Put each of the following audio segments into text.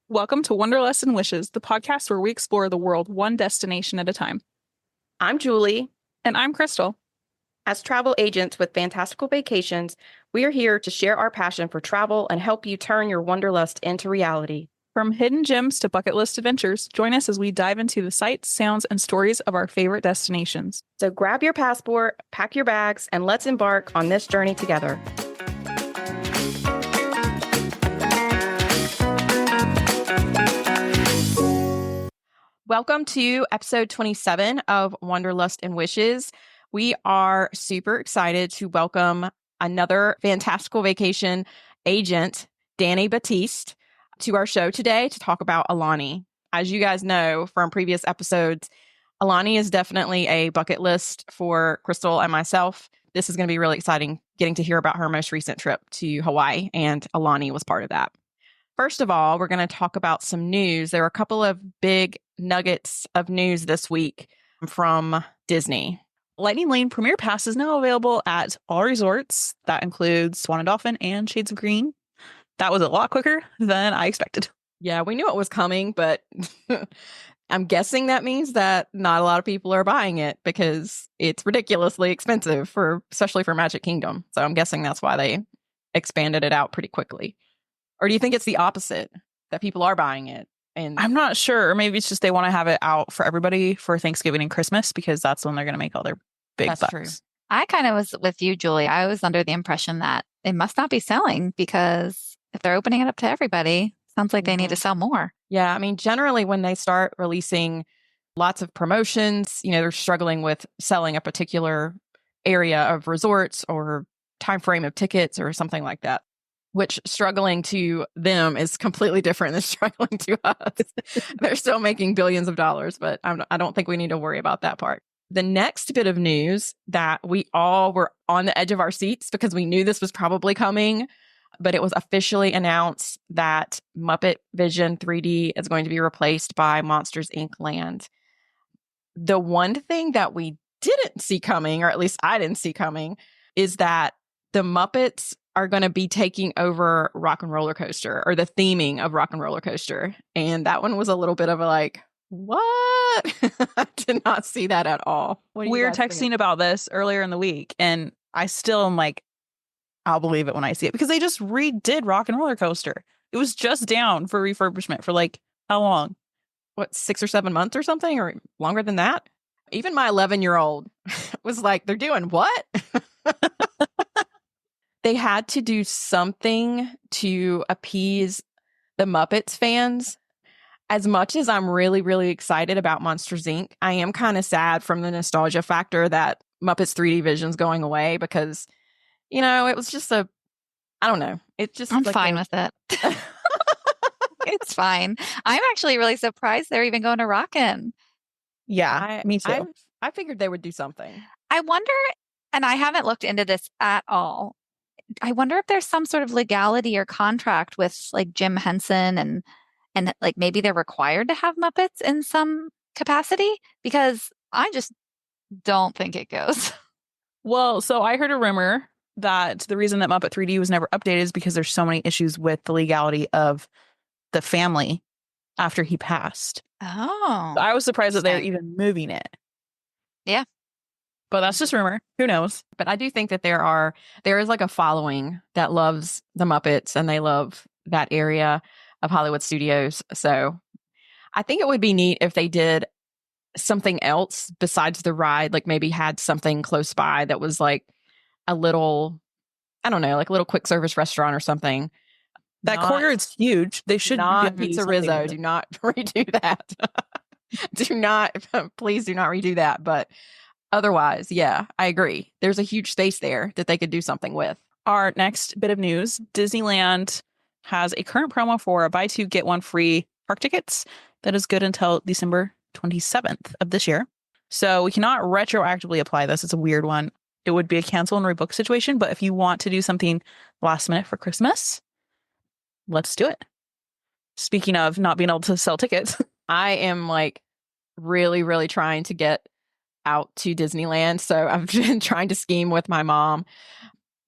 Welcome to Wanderlust and Wishes, the podcast where we explore the world one destination at a time. I'm Julie. And I'm Crystal. As travel agents with Fantastical Vacations, we are here to share our passion for travel and help you turn your wanderlust into reality. From hidden gems to bucket list adventures, join us as we dive into the sights, sounds, and stories of our favorite destinations. So grab your passport, pack your bags, and let's embark on this journey together. Welcome to episode 27 of Wanderlust and Wishes. We are super excited to welcome another Fantastical Vacation agent, Dani Battiste, to our show today to talk about Aulani. As you guys know from previous episodes, Aulani is definitely a bucket list for Crystal and myself. This is going to be really exciting getting to hear about her most recent trip to Hawaii, and Aulani was part of that. First of all, we're going to talk about some news. There are a couple of big nuggets of news this week from Disney. Lightning Lane Premier Pass is now available at all resorts. That includes Swan and Dolphin and Shades of Green. That was a lot quicker than I expected. Yeah, we knew it was coming, but I'm guessing that means that not a lot of people are buying it because it's ridiculously expensive, especially for Magic Kingdom. So I'm guessing that's why they expanded it out pretty quickly. Or do you think it's the opposite, that people are buying it? And I'm not sure. Or maybe it's just they want to have it out for everybody for Thanksgiving and Christmas because that's when they're going to make all their big bucks. True. I kind of was with you, Julie. I was under the impression that it must not be selling because if they're opening it up to everybody, sounds like they need to sell more. Yeah, I mean, generally when they start releasing lots of promotions, they're struggling with selling a particular area of resorts or time frame of tickets or something like that. Which struggling to them is completely different than struggling to us. They're still making billions of dollars, but I don't think we need to worry about that part. The next bit of news that we all were on the edge of our seats because we knew this was probably coming, but it was officially announced that Muppet Vision 3D is going to be replaced by Monsters, Inc. Land. The one thing that we didn't see coming, or at least I didn't see coming, is that the Muppets are going to be taking over Rock and Roller Coaster, or the theming of Rock and Roller Coaster. And that one was a little bit of a like, what? I did not see that at all. We were texting about this earlier in the week, and I still am like, I'll believe it when I see it, because they just redid Rock and Roller Coaster. It was just down for refurbishment for like, how long? What, 6 or 7 months or something, or longer than that? Even my 11-year-old was like, they're doing what? They had to do something to appease the Muppets fans. As much as I'm really, really excited about Monsters, Inc., I am kind of sad from the nostalgia factor that Muppets 3D Vision's going away because, it was just I don't know. It's just I'm fine with it. It's fine. I'm actually really surprised they're even going to Rockin'. Yeah, me too. I figured they would do something. I wonder, and I haven't looked into this at all, I wonder if there's some sort of legality or contract with like Jim Henson and like maybe they're required to have Muppets in some capacity, because I just don't think it goes. Well, so I heard a rumor that the reason that Muppet 3D was never updated is because there's so many issues with the legality of the family after he passed. Oh. So I was surprised that they're even moving it. Yeah. But that's just rumor. Who knows? But I do think that there is like a following that loves the Muppets and they love that area of Hollywood studios. So I think it would be neat if they did something else besides the ride, like maybe had something close by that was like a little, I don't know, like a little quick service restaurant or something. That courtyard's huge. They should not Pizza Rizzo. Do not redo that. Please do not redo that. But otherwise, yeah, I agree. There's a huge space there that they could do something with. Our next bit of news, Disneyland has a current promo for buy two, get one free park tickets that is good until December 27th of this year. So we cannot retroactively apply this. It's a weird one. It would be a cancel and rebook situation. But if you want to do something last minute for Christmas, let's do it. Speaking of not being able to sell tickets, I am like really, really trying to get out to Disneyland. So I've been trying to scheme with my mom,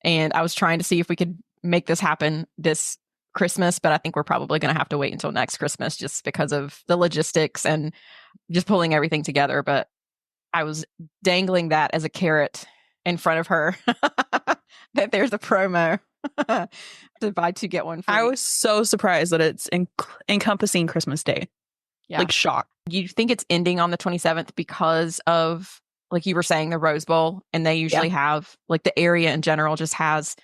and I was trying to see if we could make this happen this Christmas, but I think we're probably going to have to wait until next Christmas just because of the logistics and just pulling everything together. But I was dangling that as a carrot in front of her that there's a promo to buy two, get one free. I was so surprised that it's encompassing Christmas Day. Yeah. Like shocked. You think it's ending on the 27th because of, like you were saying, the Rose Bowl, and they usually have, like, the area in general just has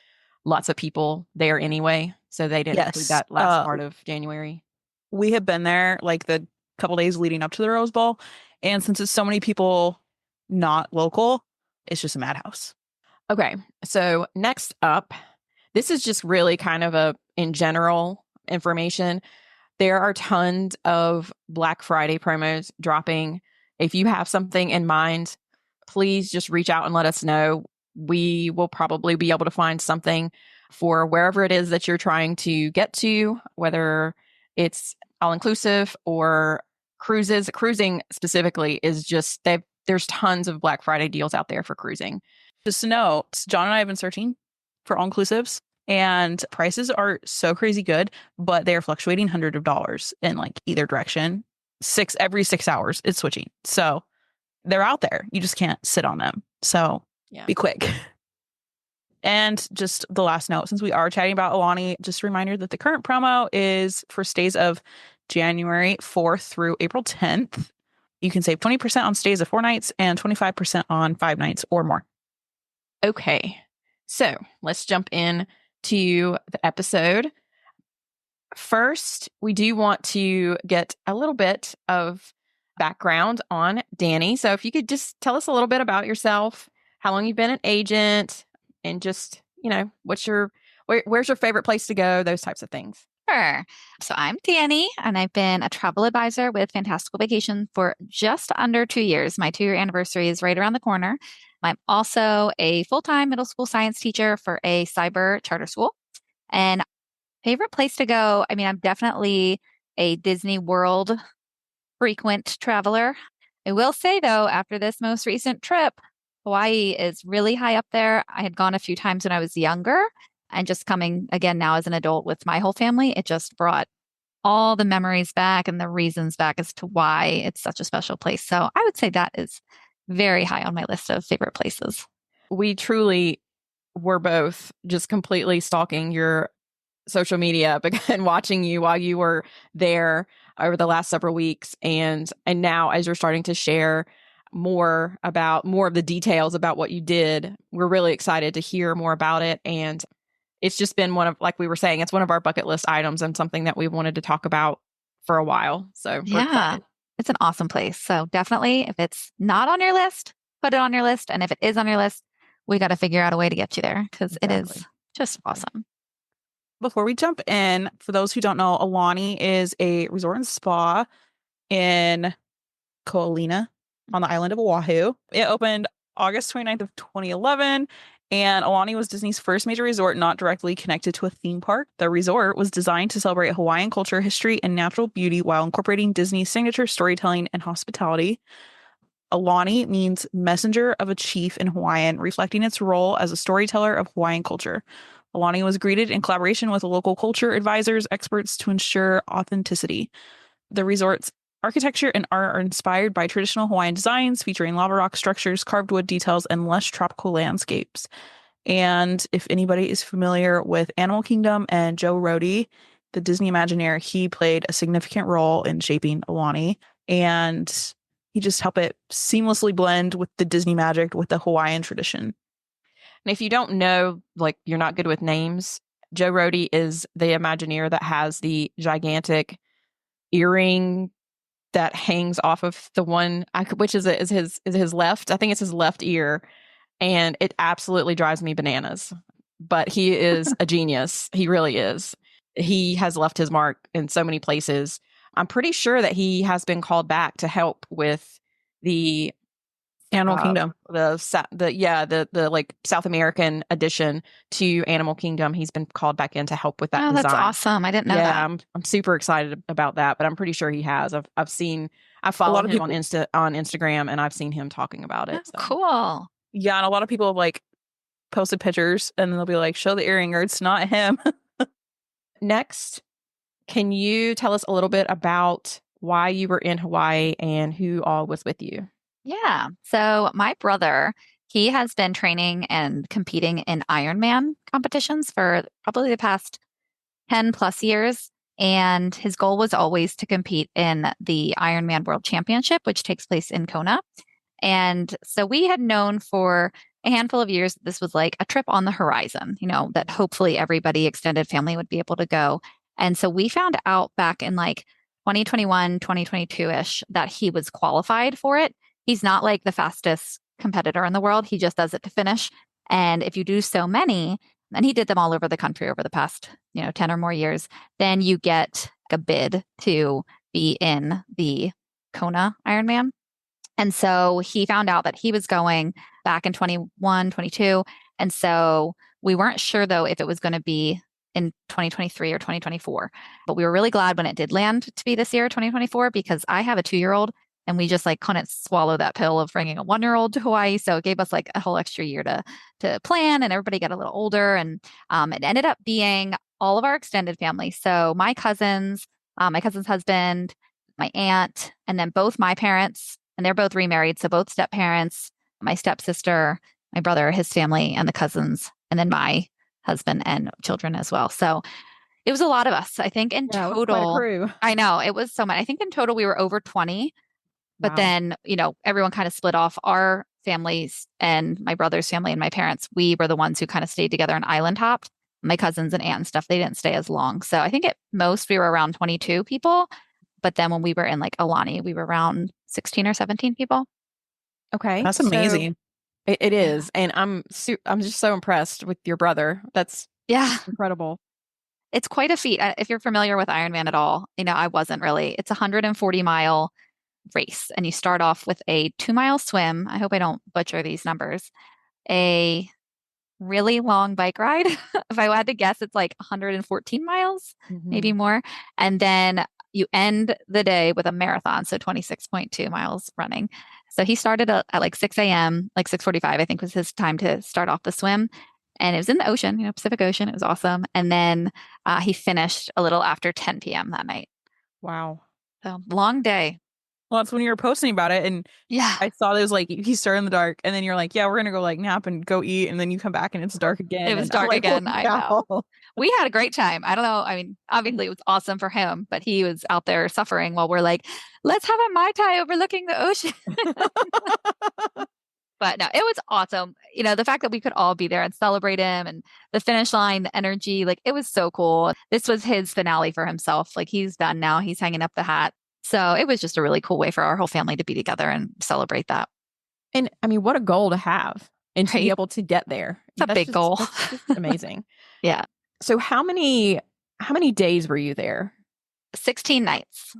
lots of people there anyway. So they didn't include that last part of January. We have been there like the couple days leading up to the Rose Bowl. And since it's so many people not local, it's just a madhouse. Okay. So next up, this is just really kind of a in general information. There are tons of Black Friday promos dropping. If you have something in mind, please just reach out and let us know. We will probably be able to find something for wherever it is that you're trying to get to, whether it's all-inclusive or cruises. Cruising specifically is just, there's tons of Black Friday deals out there for cruising. Just to note, John and I have been searching for all-inclusives, and prices are so crazy good, but they are fluctuating hundreds of dollars in like either direction. Every 6 hours, it's switching. So they're out there. You just can't sit on them. So be quick. And just the last note, since we are chatting about Aulani, just a reminder that the current promo is for stays of January 4th through April 10th. You can save 20% on stays of 4 nights and 25% on 5 nights or more. Okay, so let's jump in to the episode. First, we do want to get a little bit of background on Dani. So if you could just tell us a little bit about yourself, how long you've been an agent, and just, where's your favorite place to go, those types of things. Sure. So I'm Dani, and I've been a travel advisor with Fantastical Vacations for just under 2 years. My 2-year anniversary is right around the corner. I'm also a full-time middle school science teacher for a cyber charter school. And favorite place to go, I mean, I'm definitely a Disney World frequent traveler. I will say, though, after this most recent trip, Hawaii is really high up there. I had gone a few times when I was younger, and just coming again now as an adult with my whole family, it just brought all the memories back and the reasons back as to why it's such a special place. So I would say that is very high on my list of favorite places. We truly were both just completely stalking your social media and watching you while you were there over the last several weeks. And now as you're starting to share more of the details about what you did, we're really excited to hear more about it. And it's just been like we were saying, it's one of our bucket list items and something that we wanted to talk about for a while. So we're excited. It's an awesome place. So definitely, if it's not on your list, put it on your list. And if it is on your list, we got to figure out a way to get you there because it is just awesome. Before we jump in, for those who don't know, Aulani is a resort and spa in Ko'olina on the island of Oahu. It opened August 29th of 2011, and Aulani was Disney's first major resort not directly connected to a theme park. The resort was designed to celebrate Hawaiian culture, history, and natural beauty while incorporating Disney's signature storytelling and hospitality. Aulani means messenger of a chief in Hawaiian, reflecting its role as a storyteller of Hawaiian culture. Aulani was greeted in collaboration with local culture advisors, experts to ensure authenticity. The resort's architecture and art are inspired by traditional Hawaiian designs, featuring lava rock structures, carved wood details, and lush tropical landscapes. And if anybody is familiar with Animal Kingdom and Joe Rohde, the Disney Imagineer, he played a significant role in shaping Aulani. And he just helped it seamlessly blend with the Disney magic with the Hawaiian tradition. And if you don't know, like you're not good with names, Joe Rohde is the Imagineer that has the gigantic earring that hangs off of the one, which is his left. I think it's his left ear, and it absolutely drives me bananas. But he is a genius. He really is. He has left his mark in so many places. I'm pretty sure that he has been called back to help with the Animal Kingdom, the like South American addition to Animal Kingdom. He's been called back in to help with that design. That's awesome. I didn't know that. I'm super excited about that, but I'm pretty sure he has. I followed him on Instagram, and I've seen him talking about it. So. Cool. Yeah, and a lot of people have like posted pictures, and then they'll be like, "Show the earring, or it's not him." next, can you tell us a little bit about why you were in Hawaii and who all was with you? Yeah. So my brother, he has been training and competing in Ironman competitions for probably the past 10 plus years. And his goal was always to compete in the Ironman World Championship, which takes place in Kona. And so we had known for a handful of years that this was like a trip on the horizon, that hopefully everybody, extended family, would be able to go. And so we found out back in like 2021, 2022-ish that he was qualified for it. He's not like the fastest competitor in the world. He just does it to finish. And if you do so many, and he did them all over the country over the past, 10 or more years, then you get a bid to be in the Kona Ironman. And so he found out that he was going back in 21, 22. And so we weren't sure, though, if it was going to be in 2023 or 2024. But we were really glad when it did land to be this year, 2024, because I have a 2-year-old and we just like couldn't swallow that pill of bringing a 1-year-old to Hawaii. So it gave us like a whole extra year to plan, and everybody got a little older. And it ended up being all of our extended family. So my cousins, my cousin's husband, my aunt, and then both my parents, and they're both remarried. So both step parents, my stepsister, my brother, his family, and the cousins, and then my husband and children as well. So it was a lot of us. I think in Yeah, it was quite a total, crew. I know it was so much. I think in total we were over 20, but Wow. then, everyone kind of split off. Our families and my brother's family and my parents, we were the ones who kind of stayed together and island hopped. My cousins and aunt and stuff, they didn't stay as long. So I think at most we were around 22 people. But then when we were in like Aulani, we were around 16 or 17 people. Okay. That's so amazing. it Yeah. is. And I'm just so impressed with your brother. That's Yeah. incredible. It's quite a feat. If you're familiar with Ironman at all, I wasn't really. It's a 140-mile race, and you start off with a 2-mile swim. I hope I don't butcher these numbers. A really long bike ride. If I had to guess, it's like 114 miles, maybe Mhm. more. And then you end the day with a marathon, so 26.2 miles running. So he started at like 6 a.m., like 6:45, I think was his time to start off the swim. And it was in the ocean, Pacific Ocean. It was awesome. And then he finished a little after 10 p.m. that night. Wow. So long day. Well, that's when you were posting about it, and Yeah. I saw it was like he started in the dark, and then you're like, "Yeah, we're gonna go like nap and go eat," and then you come back and it's dark again. It was And I'm dark like, again. "Holy I know. cow." We had a great time. I don't know. I mean, obviously it was awesome for him, but he was out there suffering while we're like, let's have a Mai Tai overlooking the ocean. But no, it was awesome. The fact that we could all be there and celebrate him, and the finish line, the energy, like it was so cool. This was his finale for himself. Like he's done now. He's hanging up the hat. So it was just a really cool way for our whole family to be together and celebrate that. And I mean, what a goal to have and to be Right? able to get there. It's a big goal. That's just amazing. Yeah. So how many days were you there? 16 nights.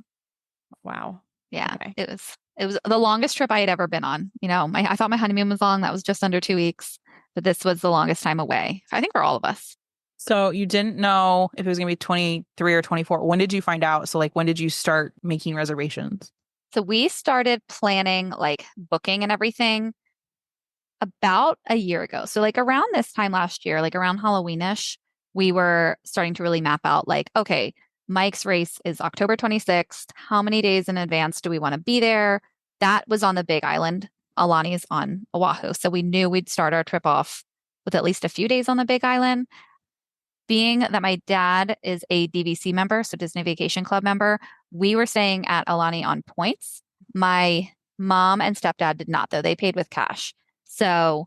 Wow. Yeah. Okay. It was the longest trip I had ever been on. I thought my honeymoon was long. That was just under 2 weeks, but this was the longest time away, I think, for all of us. So you didn't know if it was gonna be 23 or 24. When did you find out? So like when did you start making reservations? So we started planning like booking and everything about a year ago. So like around this time last year, like around Halloweenish, we were starting to really map out like, okay, Mike's race is October 26th. How many days in advance do we want to be there? That was on the Big Island. Aulani's on Oahu. So we knew we'd start our trip off with at least a few days on the Big Island. Being that my dad is a DVC member, so Disney Vacation Club member, we were staying at Aulani on points. My mom and stepdad did not, though. They paid with cash. So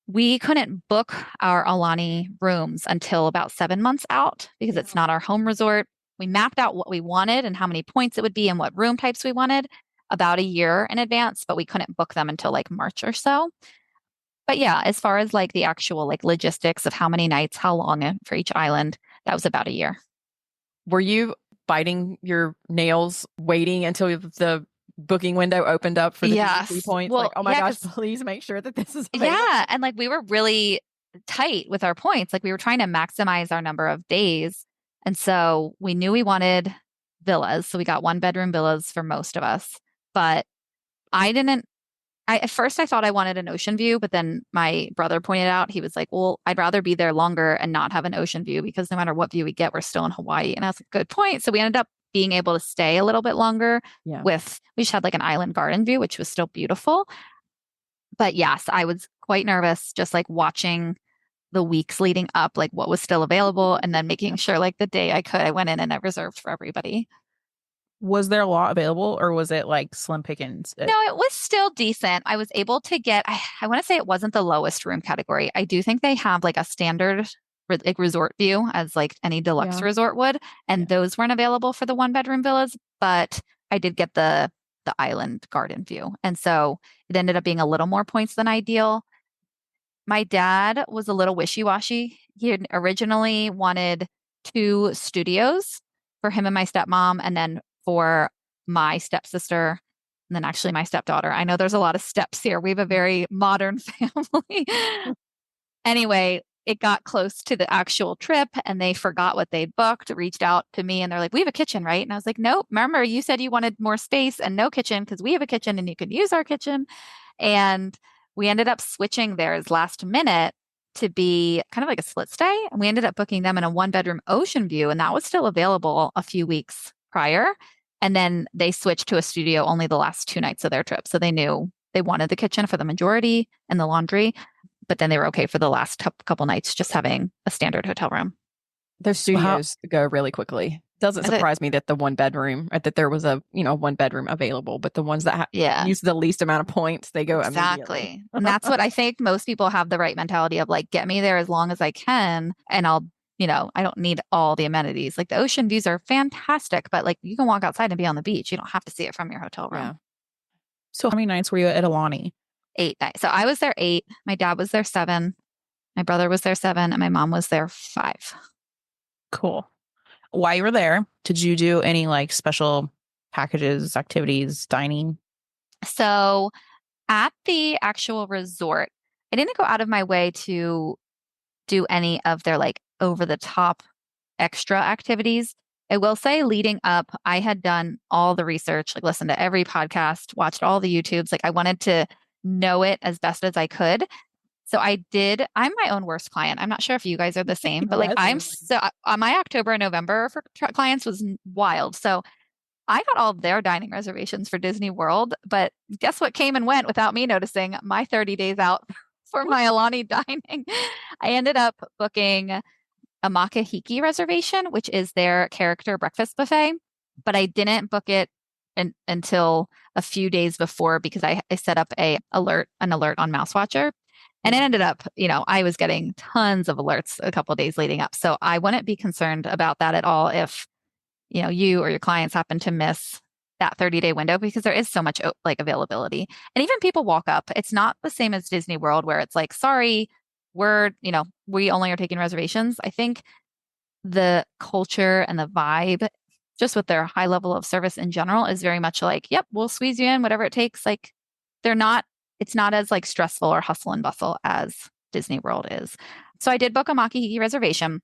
we couldn't book our Aulani rooms until about 7 months out because it's not our home resort. We mapped out what we wanted and how many points it would be and what room types we wanted about a year in advance, but we couldn't book them until like March or so. But yeah, as far as like the actual like logistics of how many nights, how long for each island, that was about a year. Were you biting your nails waiting until the booking window opened up for the Yes. DVC points? Well, like, oh my yeah, gosh, 'cause- please make sure that this is available. Yeah. And like we were really tight with our points. Like we were trying to maximize our number of days. And so we knew we wanted villas. So we got 1-bedroom villas for most of us. But I didn't At first I thought I wanted an ocean view, but then my brother pointed out, he was like, well, I'd rather be there longer and not have an ocean view because no matter what view we get, we're still in Hawaii. And I was like, good point. So we ended up being able to stay a little bit longer Yeah. we just had like an island garden view, which was still beautiful. But yes, I was quite nervous just like watching the weeks leading up, like what was still available, and then making sure like the day I could, I went in and I reserved for everybody. Was there a lot available or was it like slim pickings? No, it was still decent. I was able to get, I want to say it wasn't the lowest room category. I do think they have like a standard like resort view as like any deluxe resort would. And those weren't available for the 1-bedroom villas, but I did get the island garden view. And so it ended up being a little more points than ideal. My dad was a little wishy-washy. He had originally wanted 2 studios for him and my stepmom, and then for my stepsister, and then actually my stepdaughter. I know there's a lot of steps here. We have a very modern family. Anyway, it got close to the actual trip and they forgot what they'd booked, reached out to me and they're like, we have a kitchen, right? And I was like, nope, remember you said you wanted more space and no kitchen because we have a kitchen and you could use our kitchen. And we ended up switching theirs last minute to be kind of like a split stay. And we ended up booking them in a 1-bedroom ocean view. And that was still available a few weeks prior. And then they switched to a studio only the last 2 nights of their trip. So they knew they wanted the kitchen for the majority and the laundry, but then they were okay for the last couple nights just having a standard hotel room. Their studios go really quickly. Doesn't surprise me that the 1-bedroom, that there was a 1-bedroom available, but the ones that use the least amount of points, they go exactly. And that's what I think most people have the right mentality of like, get me there as long as I can, and I'll, I don't need all the amenities. Like the ocean views are fantastic, but like you can walk outside and be on the beach. You don't have to see it from your hotel room. Yeah. So how many nights were you at Aulani? 8 nights. So I was there 8. My dad was there 7. My brother was there 7, and my mom was there 5. Cool. While you were there, did you do any like special packages, activities, dining? So at the actual resort, I didn't go out of my way to do any of their like over the top extra activities. I will say leading up, I had done all the research, like listened to every podcast, watched all the YouTubes. Like I wanted to know it as best as I could. So I'm my own worst client. I'm not sure if you guys are the same, but like my October and November for clients was wild. So I got all their dining reservations for Disney World, but guess what came and went without me noticing? My 30 days out for my Aulani dining. I ended up booking a Makahiki reservation, which is their character breakfast buffet, but I didn't book it until a few days before because I set up an alert on Mouse Watcher. And it ended up, I was getting tons of alerts a couple of days leading up. So I wouldn't be concerned about that at all if, you or your clients happen to miss that 30-day window because there is so much like availability. And even people walk up. It's not the same as Disney World where it's like, sorry, we only are taking reservations. I think the culture and the vibe, just with their high level of service in general, is very much like, yep, we'll squeeze you in, whatever it takes. Like it's not as like stressful or hustle and bustle as Disney World is. So I did book a Makahiki reservation.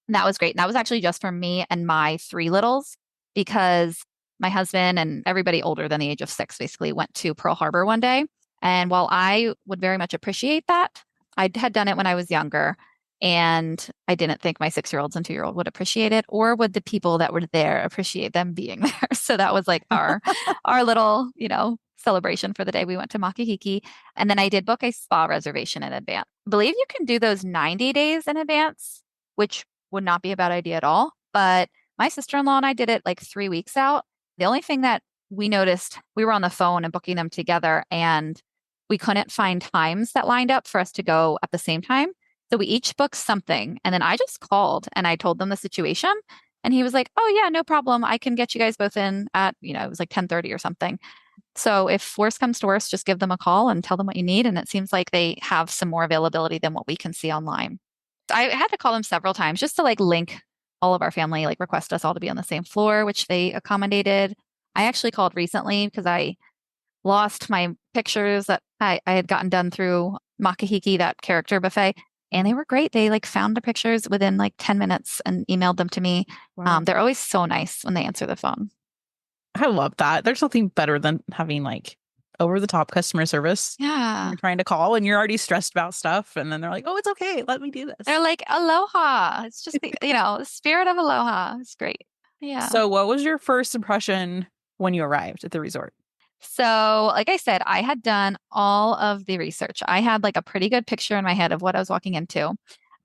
And that was great. And that was actually just for me and my 3 littles because my husband and everybody older than the age of 6 basically went to Pearl Harbor one day. And while I would very much appreciate that, I had done it when I was younger. And I didn't think my 6-year-olds and 2-year-old would appreciate it, or would the people that were there appreciate them being there. So that was like our little, celebration for the day we went to Makahiki. And then I did book a spa reservation in advance. I believe you can do those 90 days in advance, which would not be a bad idea at all. But my sister-in-law and I did it like 3 weeks out. The only thing that we noticed, we were on the phone and booking them together and we couldn't find times that lined up for us to go at the same time. So we each booked something. And then I just called and I told them the situation. And he was like, oh yeah, no problem. I can get you guys both in at, it was like 10:30 or something. So if worst comes to worst, just give them a call and tell them what you need. And it seems like they have some more availability than what we can see online. I had to call them several times just to like link all of our family, like request us all to be on the same floor, which they accommodated. I actually called recently because I lost my pictures that I had gotten done through Makahiki, that character buffet. And they were great. They like found the pictures within like 10 minutes and emailed them to me. Wow. They're always so nice when they answer the phone. I love that. There's nothing better than having like over the top customer service. Yeah. You're trying to call and you're already stressed about stuff. And then they're like, oh, it's okay. Let me do this. They're like, aloha. It's just the, the spirit of aloha. It's great. Yeah. So what was your first impression when you arrived at the resort? So, like I said, I had done all of the research. I had like a pretty good picture in my head of what I was walking into.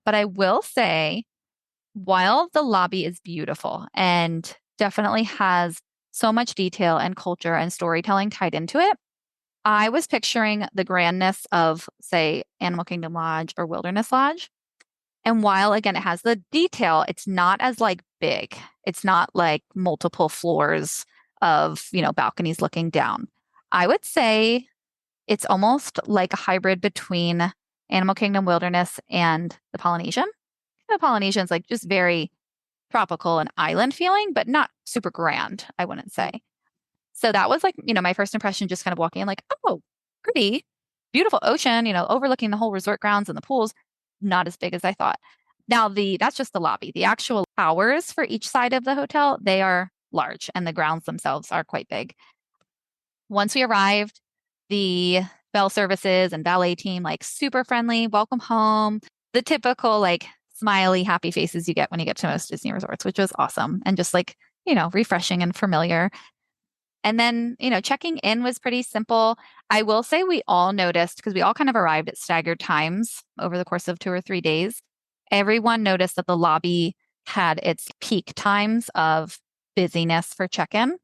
But I will say, while the lobby is beautiful and definitely has so much detail and culture and storytelling tied into it, I was picturing the grandness of, say, Animal Kingdom Lodge or Wilderness Lodge. And while, again, it has the detail, it's not as like big. It's not like multiple floors of, balconies looking down. I would say it's almost like a hybrid between Animal Kingdom Wilderness and the Polynesian. The Polynesian's like just very tropical and island feeling, but not super grand, I wouldn't say. So that was like, my first impression just kind of walking in like, oh, pretty, beautiful ocean, overlooking the whole resort grounds and the pools, not as big as I thought. Now that's just the lobby. The actual towers for each side of the hotel, they are large and the grounds themselves are quite big. Once we arrived, the bell services and valet team, like super friendly, welcome home, the typical like smiley, happy faces you get when you get to most Disney resorts, which was awesome. And just like, refreshing and familiar. And then, checking in was pretty simple. I will say we all noticed, because we all kind of arrived at staggered times over the course of 2 or 3 days. Everyone noticed that the lobby had its peak times of busyness for check-in.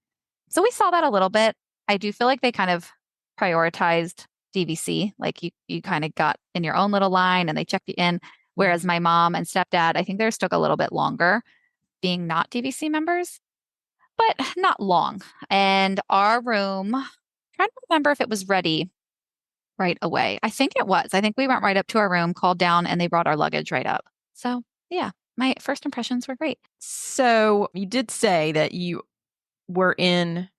So we saw that a little bit. I do feel like they kind of prioritized DVC. Like you kind of got in your own little line and they checked you in. Whereas my mom and stepdad, I think theirs took a little bit longer being not DVC members, but not long. And our room, I'm trying to remember if it was ready right away. I think it was. I think we went right up to our room, called down, and they brought our luggage right up. So yeah, my first impressions were great. So you did say that you were in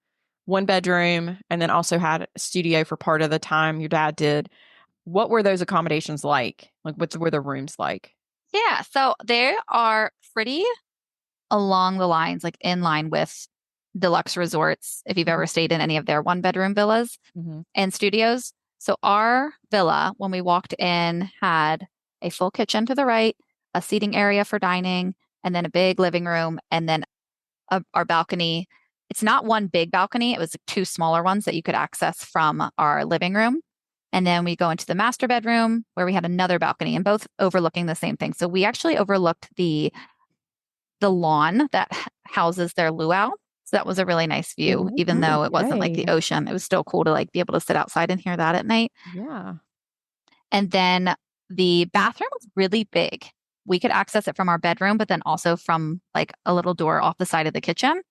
one bedroom and then also had a studio for part of the time. Your dad did. What were those accommodations like? Like, what were the rooms like? Yeah, so they are pretty along the lines, like in line with deluxe resorts, if you've ever stayed in any of their 1-bedroom villas and studios. So our villa, when we walked in, had a full kitchen to the right, a seating area for dining, and then a big living room, and then our balcony. It's not one big balcony. It was 2 smaller ones that you could access from our living room. And then we go into the master bedroom where we had another balcony and both overlooking the same thing. So we actually overlooked the lawn that houses their luau. So that was a really nice view, even though it wasn't like the ocean. It was still cool to like be able to sit outside and hear that at night. Yeah. And then the bathroom was really big. We could access it from our bedroom, but then also from like a little door off the side of the kitchen.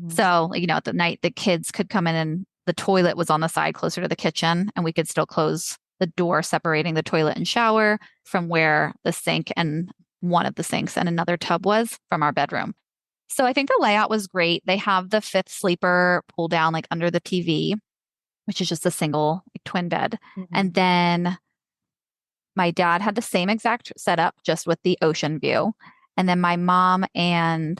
So, at the night, the kids could come in and the toilet was on the side closer to the kitchen, and we could still close the door separating the toilet and shower from where the sink and one of the sinks and another tub was from our bedroom. So I think the layout was great. They have the 5th sleeper pull down like under the TV, which is just a single like, twin bed. And then my dad had the same exact setup, just with the ocean view. And then my mom and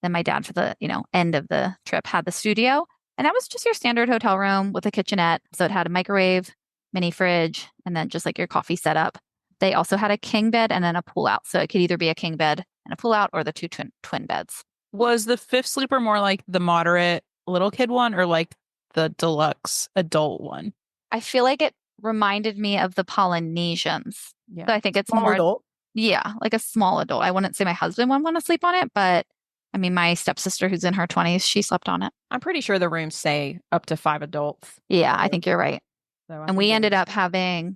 then my dad for the, end of the trip had the studio. And that was just your standard hotel room with a kitchenette. So it had a microwave, mini fridge, and then just like your coffee setup. They also had a king bed and then a pull out. So it could either be a king bed and a pull out or the 2 twin beds. Was the 5th sleeper more like the moderate little kid one or like the deluxe adult one? I feel like it reminded me of the Polynesians. Yeah. So I think it's Small more adult? Yeah, like a small adult. I wouldn't say my husband would want to sleep on it, but I mean, my stepsister who's in her 20s, she slept on it. I'm pretty sure the rooms say up to 5 adults. Yeah, I think you're right. So And we ended up having,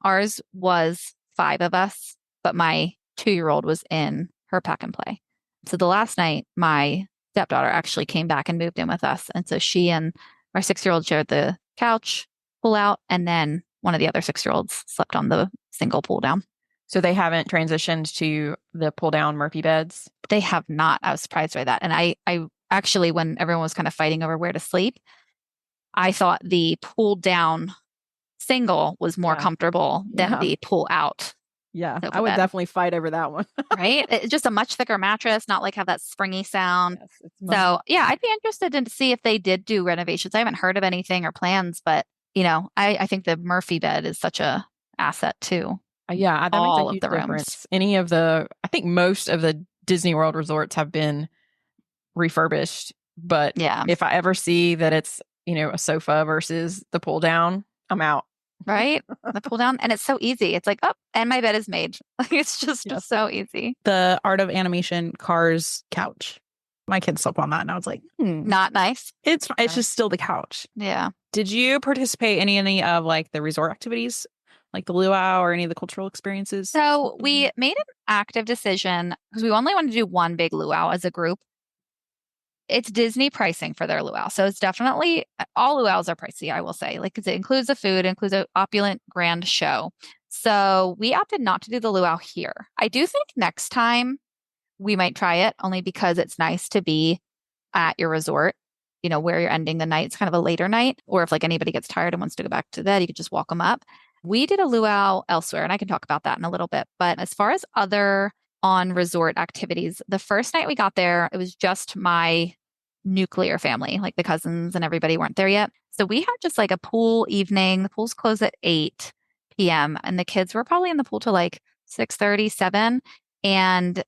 ours was 5 of us, but my 2-year-old was in her pack and play. So the last night, my stepdaughter actually came back and moved in with us. And so she and our 6-year-old shared the couch pull out, and then one of the other 6-year-olds slept on the single pull down. So they haven't transitioned to the pull down Murphy beds? They have not. I was surprised by that. And I actually, when everyone was kind of fighting over where to sleep, I thought the pull down single was more comfortable than the pull out. Yeah, I would definitely fight over that one. Right? It's just a much thicker mattress, not like have that springy sound. Yes, So yeah, I'd be interested to see if they did do renovations. I haven't heard of anything or plans, but I think the Murphy bed is such a asset too. Yeah, that makes a All of huge the rooms. difference. I think most of the Disney World resorts have been refurbished, but Yeah. if I ever see that it's, a sofa versus the pull down, I'm out. Right? The pull down. And it's so easy. It's like, oh, and my bed is made. It's just Yes. so easy. The Art of Animation Cars couch. My kids slept on that, and I was like, Not nice. It's just still the couch. Yeah. Did you participate in any of like the resort activities, like the luau or any of the cultural experiences? So we made an active decision because we only wanted to do one big luau as a group. It's Disney pricing for their luau. So it's definitely all luau's are pricey, I will say. Like, 'cause it includes the food, includes an opulent grand show. So we opted not to do the luau here. I do think next time we might try it only because it's nice to be at your resort, where you're ending the night. It's kind of a later night. Or if like anybody gets tired and wants to go back to bed, you could just walk them up. We did a luau elsewhere, and I can talk about that in a little bit. But as far as other on resort activities, the first night we got there, it was just my nuclear family, like the cousins and everybody weren't there yet. So we had just like a pool evening. The pools close at 8 p.m. and the kids were probably in the pool till like 6:30, 7. And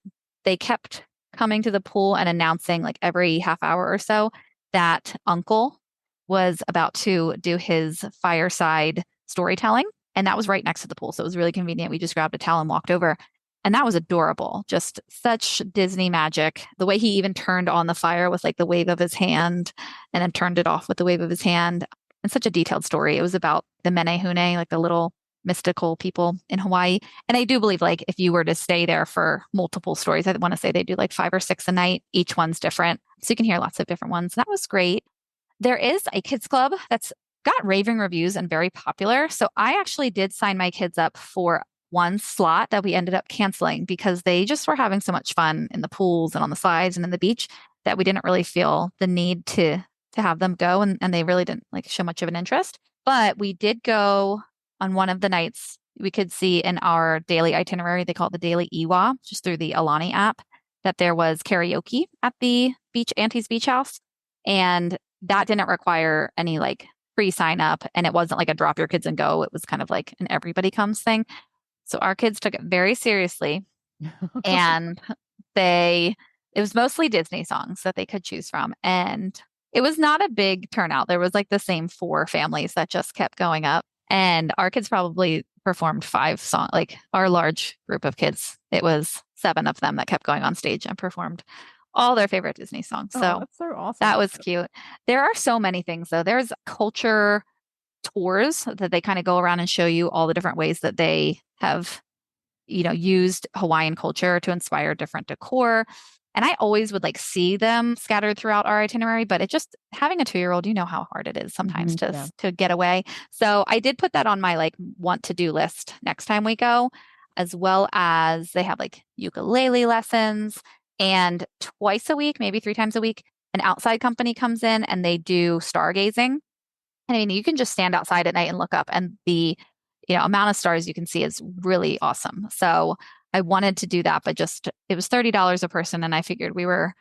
they kept coming to the pool and announcing like every half hour or so that uncle was about to do his fireside storytelling. And that was right next to the pool. So it was really convenient. We just grabbed a towel and walked over. And that was adorable. Just such Disney magic. The way he even turned on the fire with like the wave of his hand and then turned it off with the wave of his hand. And such a detailed story. It was about the Menehune, like the little mystical people in Hawaii. And I do believe like if you were to stay there for multiple stories, I want to say they do like 5 or 6 a night. Each one's different. So you can hear lots of different ones. That was great. There is a kids club that's got raving reviews and very popular. So I actually did sign my kids up for one slot that we ended up canceling because they just were having so much fun in the pools and on the slides and in the beach that we didn't really feel the need to have them go. And they really didn't like show much of an interest. But we did go on one of the nights. We could see in our daily itinerary, they call it the daily Iwa, just through the Aulani app, that there was karaoke at the beach, Auntie's Beach House. And that didn't require any like free sign up. And it wasn't like a drop your kids and go. It was kind of like an everybody comes thing. So our kids took it very seriously. And it was mostly Disney songs that they could choose from. And it was not a big turnout. There was like the same 4 families that just kept going up. And our kids probably performed 5 songs, like our large group of kids. It was 7 of them that kept going on stage and performed all their favorite Disney songs. So that's so awesome. that was cute. There are so many things though. There's culture tours that they kind of go around and show you all the different ways that they have, used Hawaiian culture to inspire different decor. And I always would like see them scattered throughout our itinerary, but it just having a 2-year-old, you know how hard it is sometimes to get away. So I did put that on my like want to do list next time we go, as well as they have like ukulele lessons, and twice a week, maybe 3 times a week, an outside company comes in and they do stargazing. I mean, you can just stand outside at night and look up, and the amount of stars you can see is really awesome. So I wanted to do that, but it was $30 a person, and I figured we were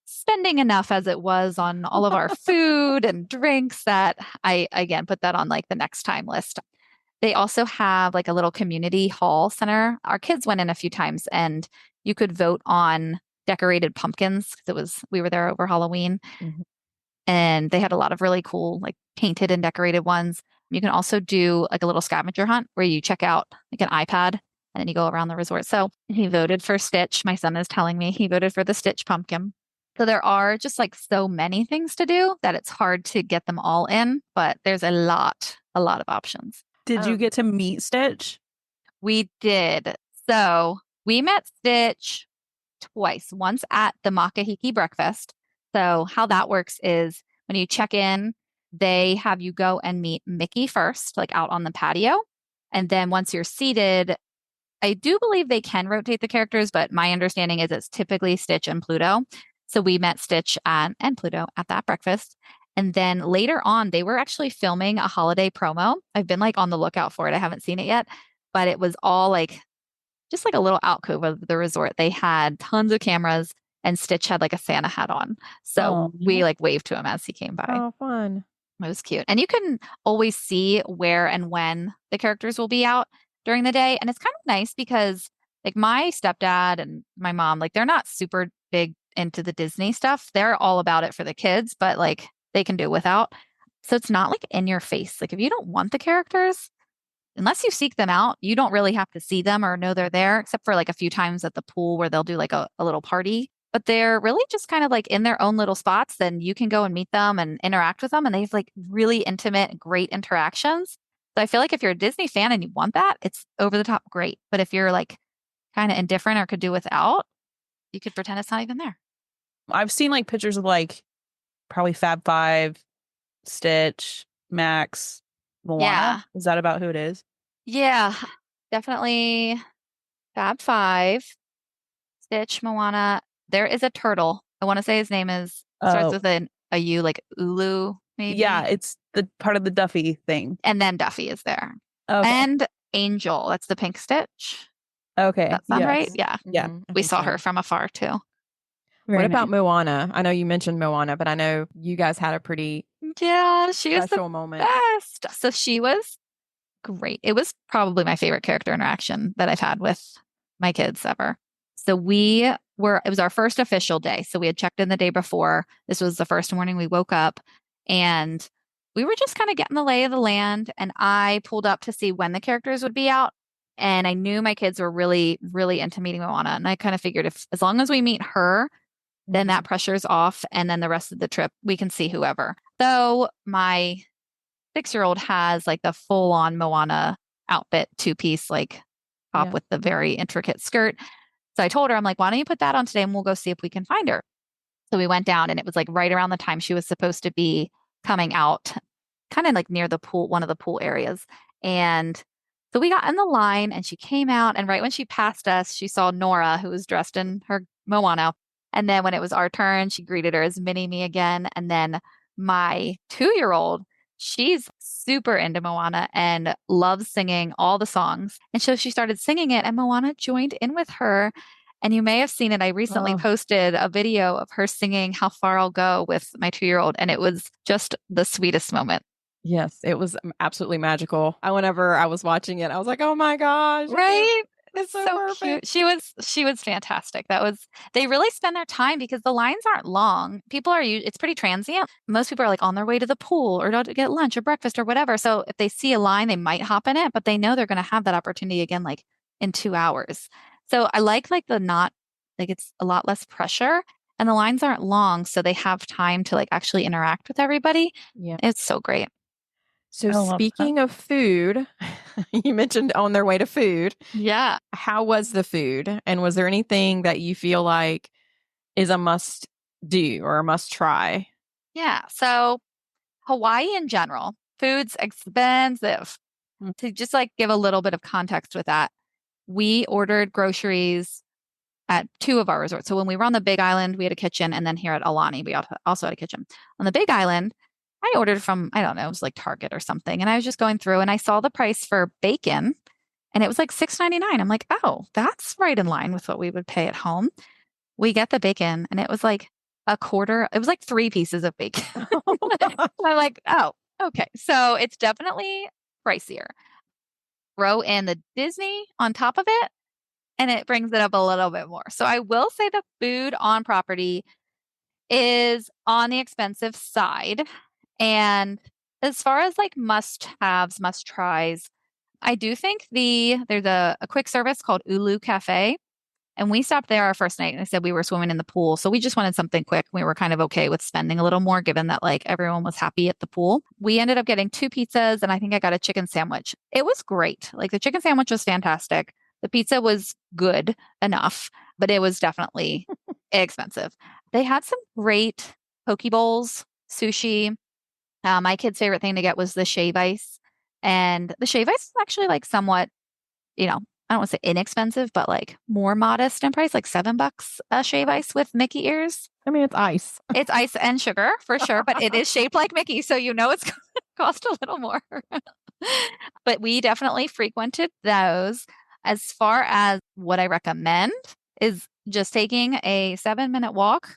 spending enough as it was on all of our food and drinks that I again put that on like the next time list. They also have like a little community hall center. Our kids went in a few times, and you could vote on decorated pumpkins because we were there over Halloween. Mm-hmm. And they had a lot of really cool, like painted and decorated ones. You can also do like a little scavenger hunt where you check out like an iPad and then you go around the resort. So he voted for Stitch. My son is telling me he voted for the Stitch pumpkin. So there are just like so many things to do that it's hard to get them all in, but there's a lot of options. Did you get to meet Stitch? We did. So we met Stitch twice, once at the Makahiki breakfast. So how that works is when you check in, they have you go and meet Mickey first, like out on the patio. And then once you're seated, I do believe they can rotate the characters, but my understanding is it's typically Stitch and Pluto. So we met Stitch and Pluto at that breakfast. And then later on, they were actually filming a holiday promo. I've been like on the lookout for it. I haven't seen it yet, but it was all like just like a little alcove of the resort. They had tons of cameras, and Stitch had like a Santa hat on. So we like waved to him as he came by. Oh, fun. It was cute. And you can always see where and when the characters will be out during the day. And it's kind of nice because like my stepdad and my mom, like they're not super big into the Disney stuff. They're all about it for the kids, but like they can do without. So it's not like in your face. Like if you don't want the characters, unless you seek them out, you don't really have to see them or know they're there, except for like a few times at the pool where they'll do like a little party. But they're really just kind of like in their own little spots. Then you can go and meet them and interact with them. And they have like really intimate, great interactions. So I feel like if you're a Disney fan and you want that, it's over the top great. But if you're like kind of indifferent or could do without, you could pretend it's not even there. I've seen like pictures of like probably Fab Five, Stitch, Max, Moana. Yeah. Is that about who it is? Yeah, definitely Fab Five, Stitch, Moana. There is a turtle. I want to say his name is starts with a U, like Ulu, maybe. Yeah, it's the part of the Duffy thing. And then Duffy is there. Okay. And Angel. That's the pink Stitch. Okay. That sound right? Yeah. Yeah. We saw her from afar too. What about Moana? I know you mentioned Moana, but I know you guys had a pretty she was special the moment. best. So she was great. It was probably my favorite character interaction that I've had with my kids ever. So it was our first official day. So we had checked in the day before. This was the first morning we woke up and we were just kind of getting the lay of the land. And I pulled up to see when the characters would be out. And I knew my kids were really, really into meeting Moana. And I kind of figured as long as we meet her, then that pressure's off. And then the rest of the trip, we can see whoever. So my 6-year-old has like the full on Moana outfit, 2-piece, like top with the very intricate skirt. So I told her, I'm like, why don't you put that on today and we'll go see if we can find her. So we went down and it was like right around the time she was supposed to be coming out, kind of like near the pool, one of the pool areas. And so we got in the line and she came out. And right when she passed us, she saw Nora, who was dressed in her Moana. And then when it was our turn, she greeted her as Mini Me again. And then my 2-year-old, she's super into Moana and loves singing all the songs. And so she started singing it and Moana joined in with her. And you may have seen it. I recently posted a video of her singing How Far I'll Go with my 2-year-old. And it was just the sweetest moment. Yes, it was absolutely magical. Whenever I was watching it, I was like, oh my gosh. Right? It's so cute. She was fantastic. They really spend their time because the lines aren't long. It's pretty transient. Most people are like on their way to the pool or to get lunch or breakfast or whatever. So if they see a line, they might hop in it, but they know they're going to have that opportunity again, like in 2 hours. So I like the not like it's a lot less pressure and the lines aren't long. So they have time to like actually interact with everybody. Yeah. It's so great. So speaking of food, you mentioned on their way to food. Yeah. How was the food? And was there anything that you feel like is a must do or a must try? Yeah. So Hawaii in general, food's expensive. To just like give a little bit of context with that, we ordered groceries at 2 of our resorts. So when we were on the Big Island, we had a kitchen. And then here at Aulani, we also had a kitchen. On the Big Island, I ordered from, I don't know, it was like Target or something. And I was just going through and I saw the price for bacon and it was like $6.99. I'm like, oh, that's right in line with what we would pay at home. We get the bacon and it was like it was like 3 pieces of bacon. I'm like, oh, okay. So it's definitely pricier. Throw in the Disney on top of it and it brings it up a little bit more. So I will say the food on property is on the expensive side. And as far as like must-haves, must-tries, I do think there's a quick service called Ulu Cafe. And we stopped there our first night and I said we were swimming in the pool. So we just wanted something quick. We were kind of okay with spending a little more given that like everyone was happy at the pool. We ended up getting 2 pizzas and I think I got a chicken sandwich. It was great. Like the chicken sandwich was fantastic. The pizza was good enough, but it was definitely expensive. They had some great poke bowls, sushi. My kid's favorite thing to get was the shave ice. And the shave ice is actually like somewhat, I don't want to say inexpensive, but like more modest in price, like $7 a shave ice with Mickey ears. I mean, it's ice. It's ice and sugar for sure, but it is shaped like Mickey. So it's going to cost a little more. But we definitely frequented those. As far as what I recommend is just taking a 7-minute walk